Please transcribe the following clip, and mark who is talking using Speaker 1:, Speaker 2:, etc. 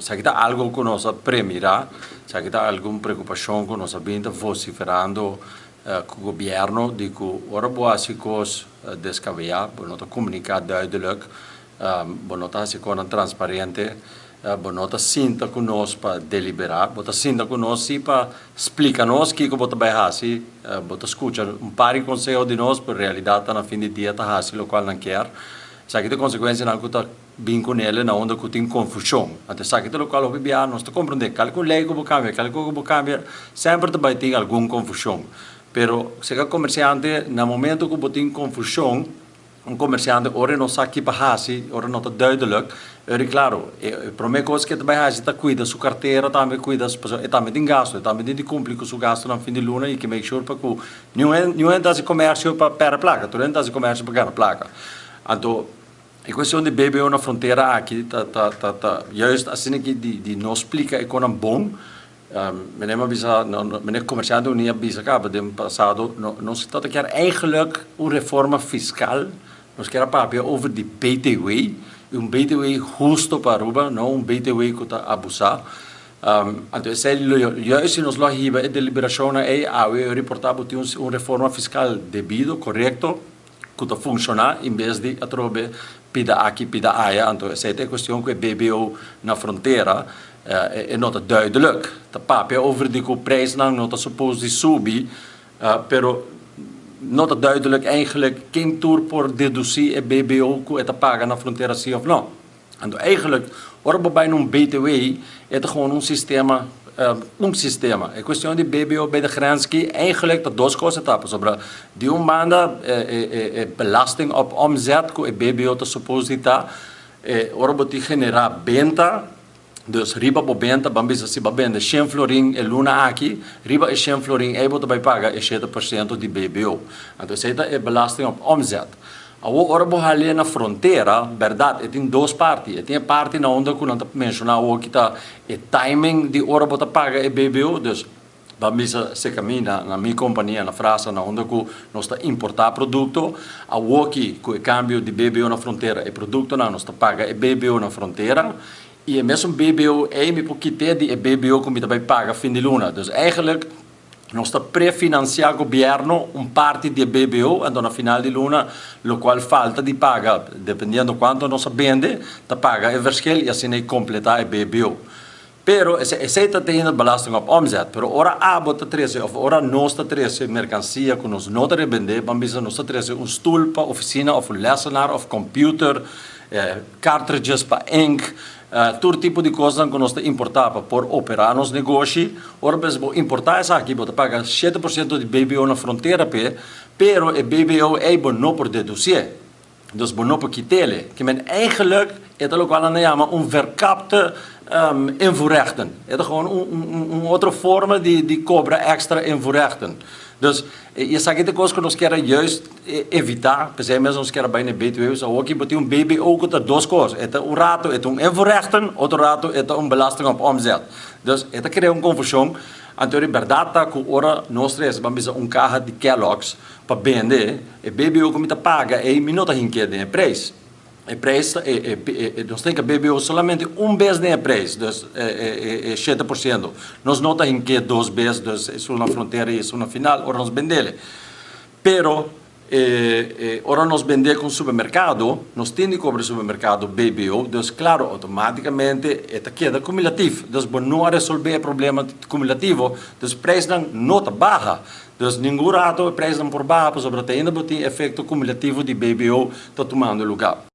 Speaker 1: Se kita algo que nós premira, se kita alguma preocupação que nós vindo vociferando com o governo, de que ora boa se cos descabear, bonota comunicar duidelijk, bonota se com transparente, bonota sinta conosco para deliberar, bota sinta conosco para explicar nos que bota vai hasi, bota escuta par conselho de nós, por realidade na fim de dia tá hasi lo qual não quer. Sa kita consequência não que tá bem com ele na onda que tem confusão. Até sa kita lo qual o bibia nós tá compreender, calco lei que vou cambiar, sempre vai ter alguma confusão. Pero se o comerciante no momento que tem confusão, comerciante ora não sabe que hasi, ora não tá duidelijk. É claro, a primeira coisa que vai fazer é cuidar sua carteira, também cuida, também tem gasto, também tem de cumprir com seu gasto no fim de luna e que make sure para que não entra esse comércio para a placa, tu entra esse comércio para ganhar a placa. Então, a questão de BBO na fronteira aqui, juist assim que de não explica é com um bom, meneer comerciante não avisa cá, no passado, nós estamos quer eigenlijk reforma fiscal, nós quer papel over de BTW, BTW justo para Aruba, não BTW que está abusar. Então, juist nos lá hiba a deliberação é reportar que tem reforma fiscal devido, correto, que está funcionar, em vez de atrobe pida aqui, pida aí. Então, essa é a questão que BBO na fronteira é não está duidelijk. O papel over de que o preço não está suposto subir, pero não está duidelijk eigenlijk quem toer por deduzir a BBO que está paga na fronteira sim ou não. Então, eigenlijk, ora bij um BTW, é gewoon sistema. Sistema. A questão de BBO bij de grens que eigenlijk dat duas coisas etapas sobre de banda belasting op omzet que o BBO está suposto estar ora botar generar venda, dus riba por venda, bambisa se vende 100 florin e luna aqui, riba e 100 florin e bota vai pagar 7% de BBO. Então essa é belasting op omzet. A ora ali na fronteira, verdade, tem duas partes. Tem a parte na onde que não está mencionado que está o timing de ora bota paga e BBO, dus vamos se caminha na minha companhia na França na onde que nós está importar produto, a que o câmbio de BBO na fronteira e produto não nós está paga e BBO na fronteira. E mesmo BBO é me porque de BBO que me vai pagar fim de luna. Dus eigenlijk nós está prefinanciar o governo parte de BBO, então na final de luna, o qual falta de paga, dependendo quanto nós vende, está paga o verschil e assim completar o BBO. Pero esse está tendo belasting op omzet, pero ora bota 13 of ora nós está 13 mercancia que nós não está vender, vamos nós está 13 stoel para oficina of lesenaar of computer, cartridges para ink, todo tipo de coisa que nós importava por operar nos negócios. Ora, mesmo importar essa aqui, você paga 7% de BBO na fronteira, pero o BBO é bom por deduzir. Dus bom por quitar, que men eigenlijk é o qual nós chamamos verkapte invoerrechten. É gewoon outra forma de cobrar extra invoerrechten. Dus je zegt de coisa que nós queremos juist evitar, por exemplo, nós queremos bem na BTW, só que botar BBO que tá duas coisas, é rato é invoerrechten, outro rato é belasting op omzet. Dus é cria confusão. Então, a verdade é que ora nós três vamos carro de Kellogg's para vender, e BBO que me paga é minuto em que é preço. O preço nós temos que BBO somente vez de preço, dus 7%. Nós não temos que duas vezes, dus isso na fronteira e isso na final, ora nós vendemos. Pero ora nós vendemos com o supermercado, nós temos que cobrar o supermercado BBO, dus claro, automaticamente queda cumulativo. Dus não resolver o problema cumulativo, dus o preço não está baixo. Dus nenhum rato o preço não por baixo, sobre ainda tem efeito cumulativo de BBO está tomando lugar.